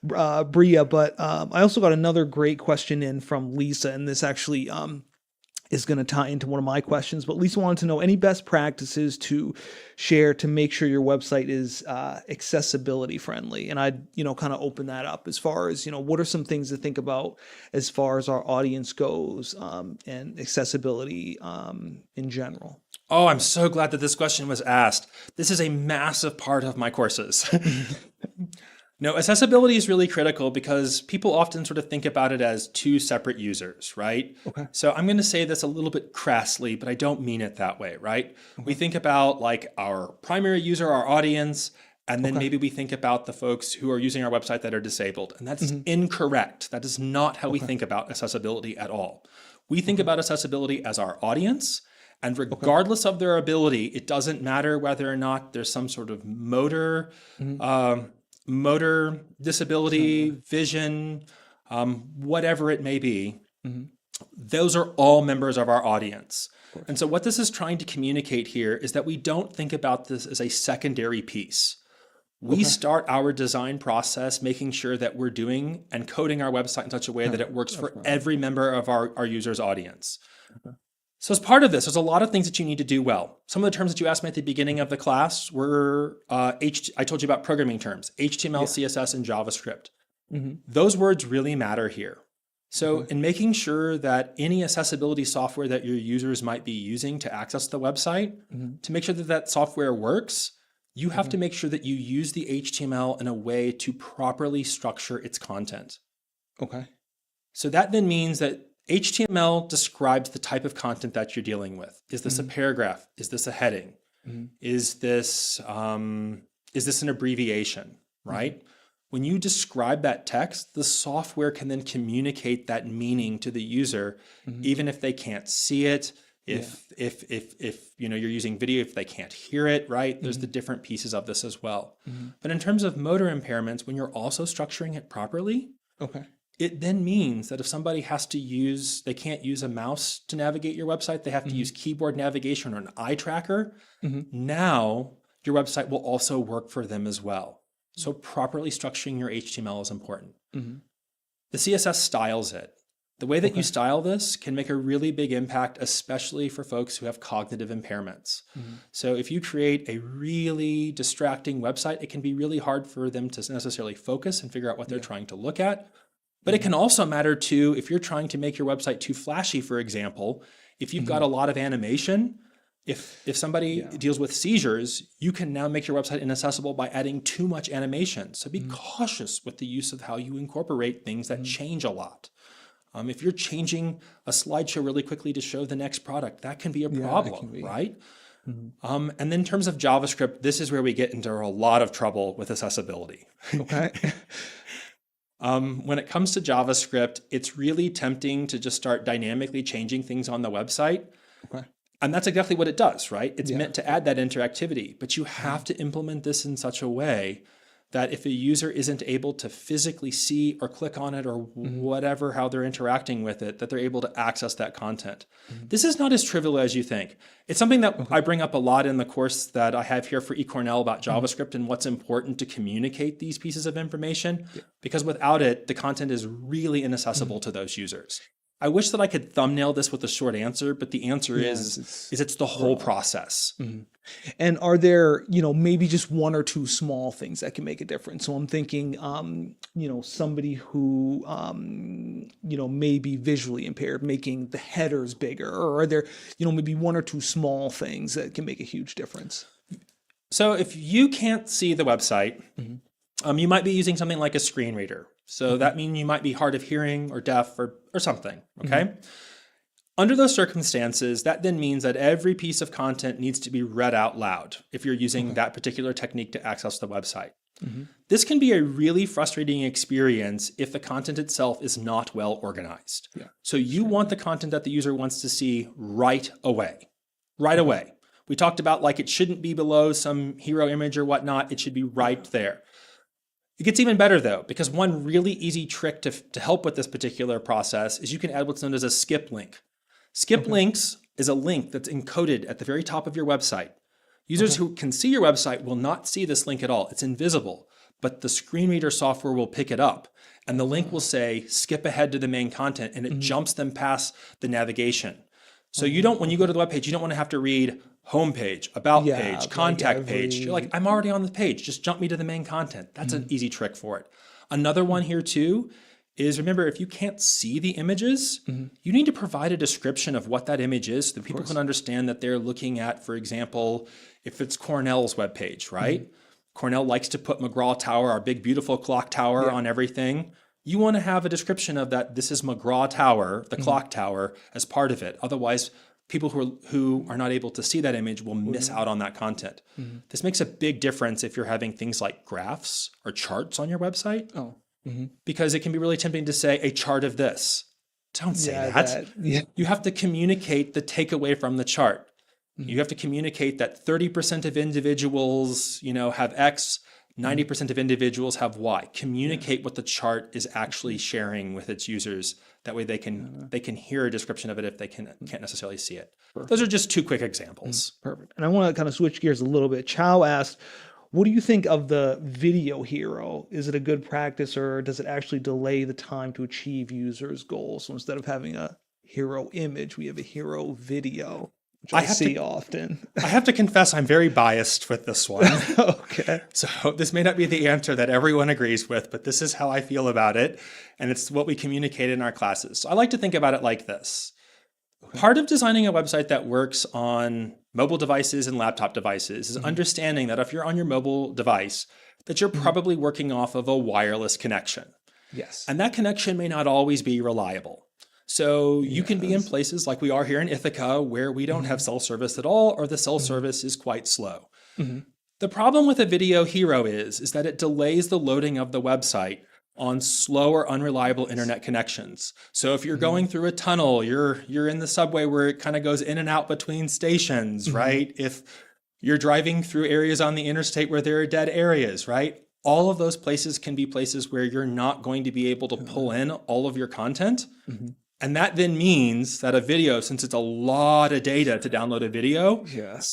Bria, but I also got another great question in from Lisa, and this actually is going to tie into one of my questions. But Lisa wanted to know any best practices to share to make sure your website is accessibility friendly. And I'd, kind of open that up as far as, what are some things to think about as far as our audience goes and accessibility in general? Oh, I'm so glad that this question was asked. This is a massive part of my courses. No, accessibility is really critical because people often sort of think about it as two separate users, right? Okay. So I'm going to say this a little bit crassly, but I don't mean it that way, right? We think about like our primary user, our audience, and then maybe we think about the folks who are using our website that are disabled. And that's incorrect. That is not how we think about accessibility at all. We think about accessibility as our audience. And regardless of their ability, it doesn't matter whether or not there's some sort of motor disability, vision, whatever it may be, those are all members of our audience. And so what this is trying to communicate here is that we don't think about this as a secondary piece. We start our design process making sure that we're doing and coding our website in such a way that it works for every member of our user's audience. So as part of this, there's a lot of things that you need to do well. Some of the terms that you asked me at the beginning of the class were, I told you about programming terms, HTML, CSS, and JavaScript. Those words really matter here. So in making sure that any accessibility software that your users might be using to access the website, to make sure that that software works, you have to make sure that you use the HTML in a way to properly structure its content. Okay. So that then means that HTML describes the type of content that you're dealing with. Is this a paragraph? Is this a heading? Is this an abbreviation, right? When you describe that text, the software can then communicate that meaning to the user, even if they can't see it, if you're using video, if they can't hear it, right? There's the different pieces of this as well. But in terms of motor impairments, when you're also structuring it properly, it then means that if somebody they can't use a mouse to navigate your website, they have to use keyboard navigation or an eye tracker. Now your website will also work for them as well. So properly structuring your HTML is important. The CSS styles it. The way that you style this can make a really big impact, especially for folks who have cognitive impairments. So if you create a really distracting website, it can be really hard for them to necessarily focus and figure out what they're trying to look at. But it can also matter too, if you're trying to make your website too flashy, for example, if you've got a lot of animation, if somebody deals with seizures, you can now make your website inaccessible by adding too much animation. So be cautious with the use of how you incorporate things that change a lot. If you're changing a slideshow really quickly to show the next product, that can be a problem, right? And then in terms of JavaScript, this is where we get into a lot of trouble with accessibility. When it comes to JavaScript, it's really tempting to just start dynamically changing things on the website. And that's exactly what it does, right? It's meant to add that interactivity, but you have to implement this in such a way that if a user isn't able to physically see or click on it or whatever, how they're interacting with it, that they're able to access that content. This is not as trivial as you think. It's something that I bring up a lot in the course that I have here for eCornell about JavaScript and what's important to communicate these pieces of information, because without it, the content is really inaccessible to those users. I wish that I could thumbnail this with a short answer, but the answer is it's the whole process. And are there, maybe just one or two small things that can make a difference? So I'm thinking, somebody who, may be visually impaired, making the headers bigger, or are there, maybe one or two small things that can make a huge difference? So if you can't see the website, you might be using something like a screen reader. So that means you might be hard of hearing or deaf or something, okay? Under those circumstances, that then means that every piece of content needs to be read out loud if you're using that particular technique to access the website. This can be a really frustrating experience if the content itself is not well organized. So you want the content that the user wants to see right away. We talked about it shouldn't be below some hero image or whatnot. It should be right there. It gets even better though, because one really easy trick to help with this particular process is you can add what's known as a skip link. Skip links is a link that's encoded at the very top of your website. Users who can see your website will not see this link at all. It's invisible, but the screen reader software will pick it up. And the link will say, skip ahead to the main content, and it jumps them past the navigation. So you don't, when you go to the webpage, you don't want to have to read homepage, about page, contact page. You're like, I'm already on the page. Just jump me to the main content. That's an easy trick for it. Another one here too is, remember, if you can't see the images, you need to provide a description of what that image is so that people can understand that they're looking at, for example, if it's Cornell's webpage, right? Cornell likes to put McGraw Tower, our big, beautiful clock tower on everything. You want to have a description of that. This is McGraw Tower, the clock tower, as part of it. Otherwise, people who are not able to see that image will miss out on that content. This makes a big difference if you're having things like graphs or charts on your website, because it can be really tempting to say a chart of this. Don't say that. You have to communicate the takeaway from the chart. You have to communicate that 30% of individuals, have X, 90% of individuals have Y. Communicate what the chart is actually sharing with its users. That way they can hear a description of it if they can't necessarily see it. Those are just two quick examples. Perfect. And I want to kind of switch gears a little bit. Chow asked, what do you think of the video hero? Is it a good practice, or does it actually delay the time to achieve users' goals? So instead of having a hero image, we have a hero video, which I see often. I have to confess, I'm very biased with this one. Okay. So this may not be the answer that everyone agrees with, but this is how I feel about it. And it's what we communicate in our classes. So I like to think about it like this. Part of designing a website that works on mobile devices and laptop devices is understanding that if you're on your mobile device, that you're probably working off of a wireless connection. Yes. And that connection may not always be reliable. So you can be in places like we are here in Ithaca where we don't have cell service at all, or the cell service is quite slow. The problem with a video hero is that it delays the loading of the website on slow or unreliable internet connections. So if you're going through a tunnel, you're in the subway where it kind of goes in and out between stations, right? If you're driving through areas on the interstate where there are dead areas, right? All of those places can be places where you're not going to be able to pull in all of your content. And that then means that a video, since it's a lot of data to download a video,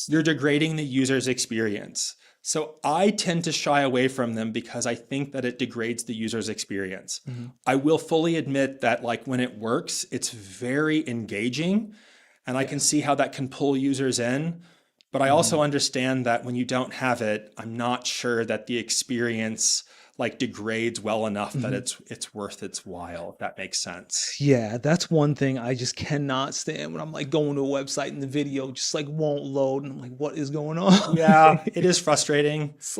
you're degrading the user's experience. So I tend to shy away from them because I think that it degrades the user's experience. I will fully admit that when it works, it's very engaging, and I can see how that can pull users in. But I also understand that when you don't have it, I'm not sure that the experience degrades well enough that it's worth its while, if that makes sense. Yeah, that's one thing I just cannot stand when I'm going to a website and the video just won't load, and I'm like, what is going on? Yeah, it is frustrating. It's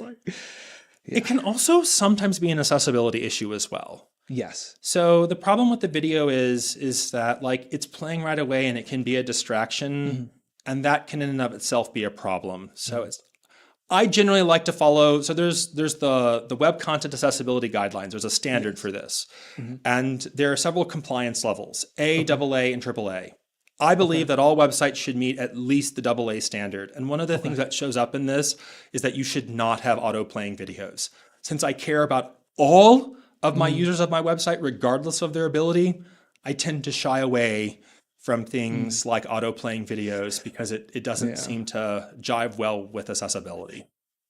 It can also sometimes be an accessibility issue as well. Yes. So the problem with the video is that it's playing right away and it can be a distraction, and that can in and of itself be a problem. So I generally like to follow, so there's the Web Content Accessibility Guidelines. There's a standard for this. And there are several compliance levels, A, AA, and AAA. I believe that all websites should meet at least the AA standard. And one of the things that shows up in this is that you should not have auto-playing videos. Since I care about all of my users of my website, regardless of their ability, I tend to shy away from things like auto-playing videos because it doesn't seem to jive well with accessibility.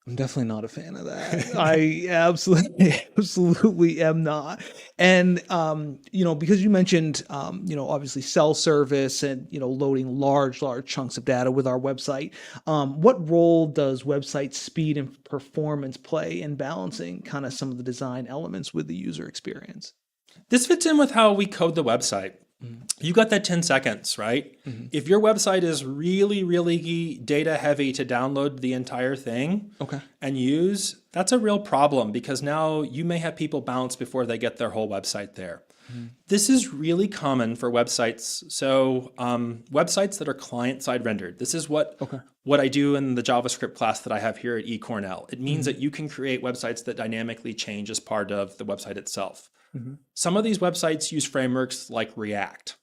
I'm definitely not a fan of that. I absolutely am not. And, because you mentioned, obviously cell service and, loading large chunks of data with our website, what role does website speed and performance play in balancing kind of some of the design elements with the user experience? This fits in with how we code the website. You got that 10 seconds, right? If your website is really, really data heavy to download the entire thing and use, that's a real problem because now you may have people bounce before they get their whole website there. This is really common for websites. So websites that are client-side rendered. This is what I do in the JavaScript class that I have here at eCornell. It means that you can create websites that dynamically change as part of the website itself. Some of these websites use frameworks like React.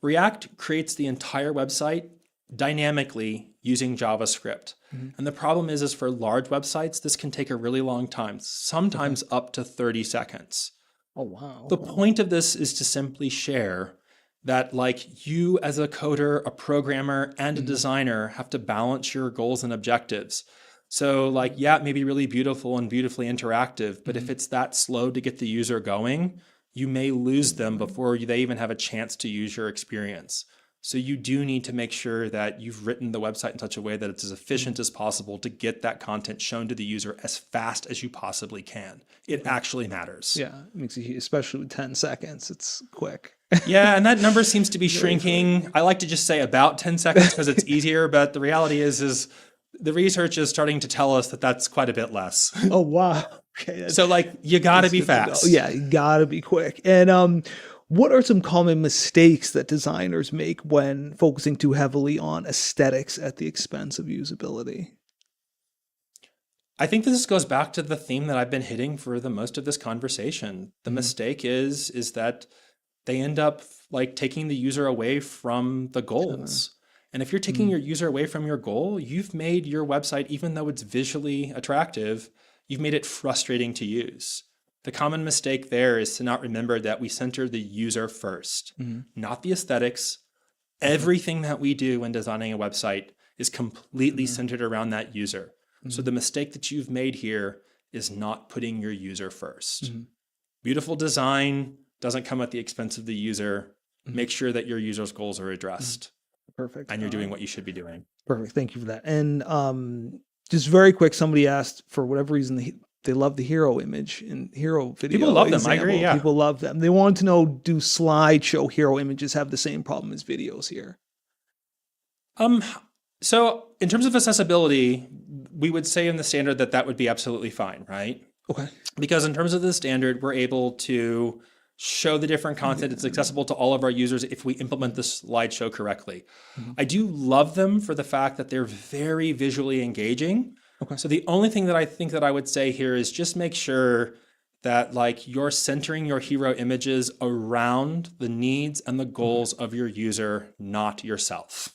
React creates the entire website dynamically using JavaScript. And the problem is for large websites, this can take a really long time, sometimes up to 30 seconds. Oh, wow. The point of this is to simply share that like you as a coder, a programmer, and a designer have to balance your goals and objectives. So like, yeah, it may be really beautiful and beautifully interactive, but if it's that slow to get the user going, you may lose them before they even have a chance to use your experience. So you do need to make sure that you've written the website in such a way that it's as efficient as possible to get that content shown to the user as fast as you possibly can. It actually matters. Yeah, it makes a especially with 10 seconds, it's quick. Yeah, and that number seems to be shrinking. I like to just say about 10 seconds because it's easier, but the reality is the research is starting to tell us that that's quite a bit less. Oh, wow. Okay. So like you got to be fast. Yeah, you got to be quick. And what are some common mistakes that designers make when focusing too heavily on aesthetics at the expense of usability? I think this goes back to the theme that I've been hitting for the most of this conversation. The mistake is that they end up like taking the user away from the goals. And if you're taking your user away from your goal, you've made your website, even though it's visually attractive, you've made it frustrating to use. The common mistake there is to not remember that we center the user first, not the aesthetics. Everything that we do when designing a website is completely centered around that user. So the mistake that you've made here is not putting your user first. Beautiful design doesn't come at the expense of the user. Make sure that your user's goals are addressed. Perfect. And you're doing what you should be doing. Perfect. Thank you for that. And just very quick, somebody asked, for whatever reason, they love the hero image in hero video. People love them. Example. I agree. Yeah. People love them. They wanted to know, do slideshow hero images have the same problem as videos here? So in terms of accessibility, we would say in the standard that would be absolutely fine, right? Okay. Because in terms of the standard, we're able to show the different content. It's accessible to all of our users if we implement the slideshow correctly. I do love them for the fact that they're very visually engaging. Okay. So the only thing that I think that I would say here is just make sure that like you're centering your hero images around the needs and the goals of your user, not yourself.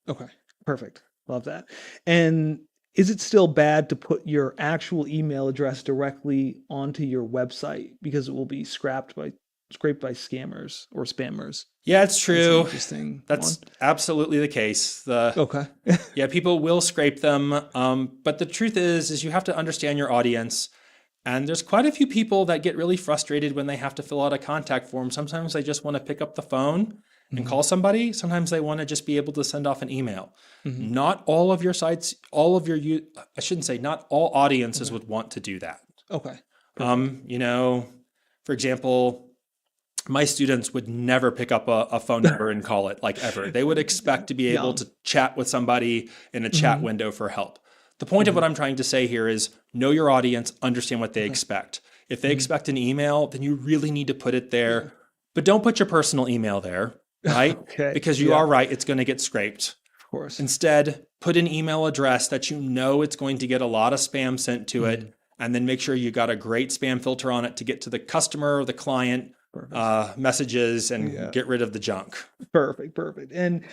Okay. Perfect. Love that. And is it still bad to put your actual email address directly onto your website because it will be scraped by scraped by scammers or spammers? Yeah, it's true. Interesting. That's absolutely the case. Okay. Yeah, people will scrape them. But the truth is you have to understand your audience. And there's quite a few people that get really frustrated when they have to fill out a contact form. Sometimes they just want to pick up the phone and call somebody. Sometimes they want to just be able to send off an email. Not all of your sites, I shouldn't say not all audiences would want to do that. Okay. You know, for example, my students would never pick up a phone number and call it, like, ever. They would expect to be able to chat with somebody in a chat window for help. The point of what I'm trying to say here is know your audience, understand what they expect. If they expect an email, then you really need to put it there. But don't put your personal email there, right? Because you are right, it's going to get scraped. Of course. Instead, put an email address that you know it's going to get a lot of spam sent to it, and then make sure you got a great spam filter on it to get to the customer or the client messages and get rid of the junk. Perfect. And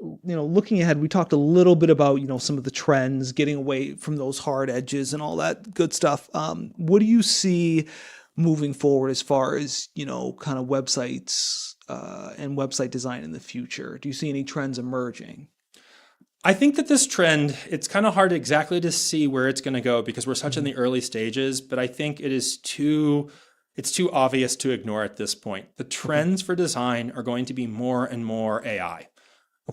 looking ahead, we talked a little bit about some of the trends, getting away from those hard edges and all that good stuff. What do you see moving forward as far as kind of websites and website design in the future? Do you see any trends emerging? I think that this trend, it's kind of hard exactly to see where it's going to go because we're such in the early stages, but I think it's too obvious to ignore at this point. The trends for design are going to be more and more AI.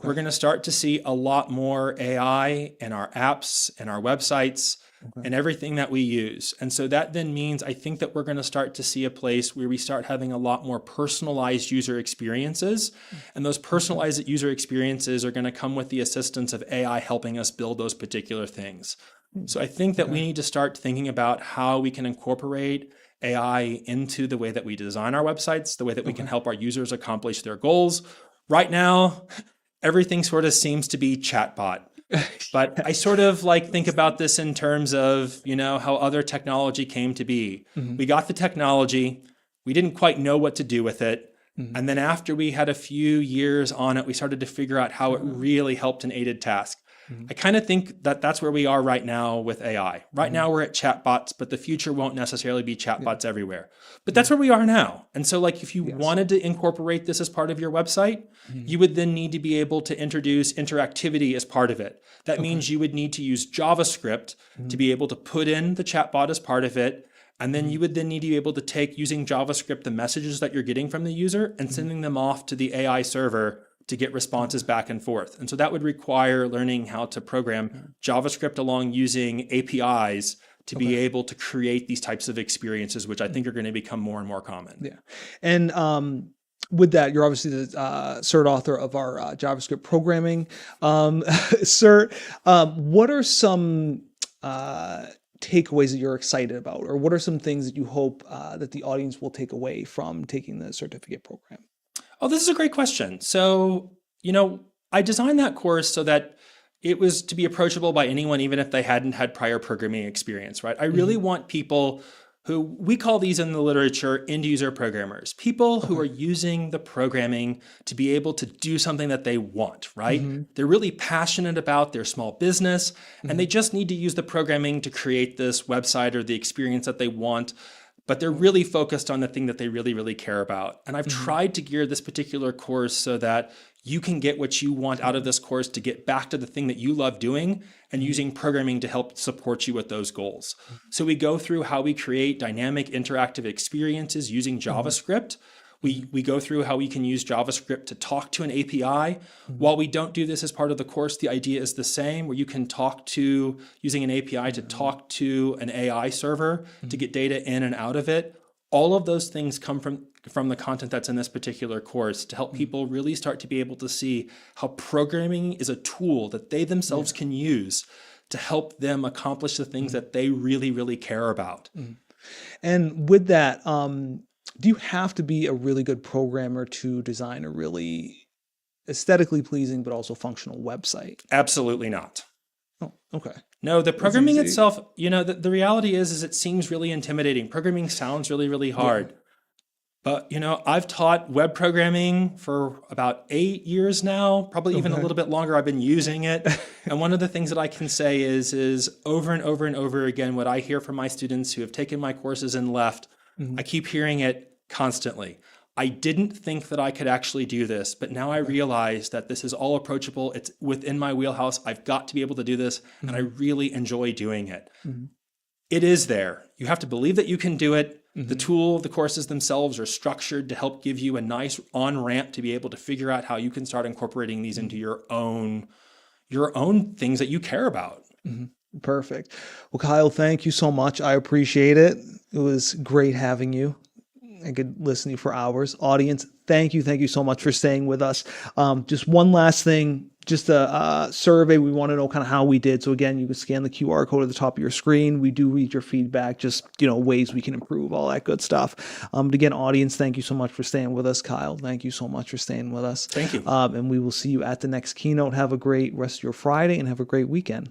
We're going to start to see a lot more AI in our apps and our websites and everything that we use. And so that then means I think that we're going to start to see a place where we start having a lot more personalized user experiences. And those personalized user experiences are going to come with the assistance of AI helping us build those particular things. So I think that we need to start thinking about how we can incorporate AI into the way that we design our websites, the way that we can help our users accomplish their goals. Right now, everything sort of seems to be chatbot. But I sort of think about this in terms of, how other technology came to be. We got the technology. We didn't quite know what to do with it. And then after we had a few years on it, we started to figure out how it really helped and aided task. I kind of think that that's where we are right now with AI. Right now we're at chatbots, but the future won't necessarily be chatbots everywhere. But that's where we are now. And so like if you wanted to incorporate this as part of your website, you would then need to be able to introduce interactivity as part of it. That means you would need to use JavaScript to be able to put in the chatbot as part of it. And then you would then need to be able to take, using JavaScript, the messages that you're getting from the user and sending them off to the AI server to get responses back and forth. And so that would require learning how to program JavaScript along using APIs to be able to create these types of experiences, which I think are going to become more and more common. Yeah. And with that, you're obviously the cert author of our JavaScript programming. Sir, what are some takeaways that you're excited about, or what are some things that you hope that the audience will take away from taking the certificate program? Oh, this is a great question. So, I designed that course so that it was to be approachable by anyone, even if they hadn't had prior programming experience, right? I really want people who, we call these in the literature end user programmers, people who are using the programming to be able to do something that they want, right? They're really passionate about their small business, and they just need to use the programming to create this website or the experience that they want. But they're really focused on the thing that they really, really care about. And I've tried to gear this particular course so that you can get what you want out of this course to get back to the thing that you love doing and using programming to help support you with those goals. So we go through how we create dynamic interactive experiences using JavaScript. We go through how we can use JavaScript to talk to an API. While we don't do this as part of the course, the idea is the same, where you can talk to, using an API to talk to an AI server to get data in and out of it. All of those things come from the content that's in this particular course to help people really start to be able to see how programming is a tool that they themselves can use to help them accomplish the things that they really, really care about. And with that, do you have to be a really good programmer to design a really aesthetically pleasing but also functional website? Absolutely not. Oh, okay. No, the programming itself, the reality is it seems really intimidating. Programming sounds really, really hard. But, I've taught web programming for about 8 years now, probably even a little bit longer. I've been using it. And one of the things that I can say is over and over and over again, what I hear from my students who have taken my courses and left, I keep hearing it constantly. I didn't think that I could actually do this, but now I realize that this is all approachable. It's within my wheelhouse. I've got to be able to do this, and I really enjoy doing it. It is there. You have to believe that you can do it. The tool, the courses themselves are structured to help give you a nice on-ramp to be able to figure out how you can start incorporating these into your own things that you care about. Perfect. Well, Kyle, thank you so much. I appreciate it. It was great having you. I could listen to you for hours. Audience, thank you. Thank you so much for staying with us. Just one last thing, just a survey. We want to know kind of how we did. So again, you can scan the QR code at the top of your screen. We do read your feedback, just, ways we can improve, all that good stuff. But again, audience, thank you so much for staying with us. Kyle, thank you so much for staying with us. Thank you. And we will see you at the next keynote. Have a great rest of your Friday and have a great weekend.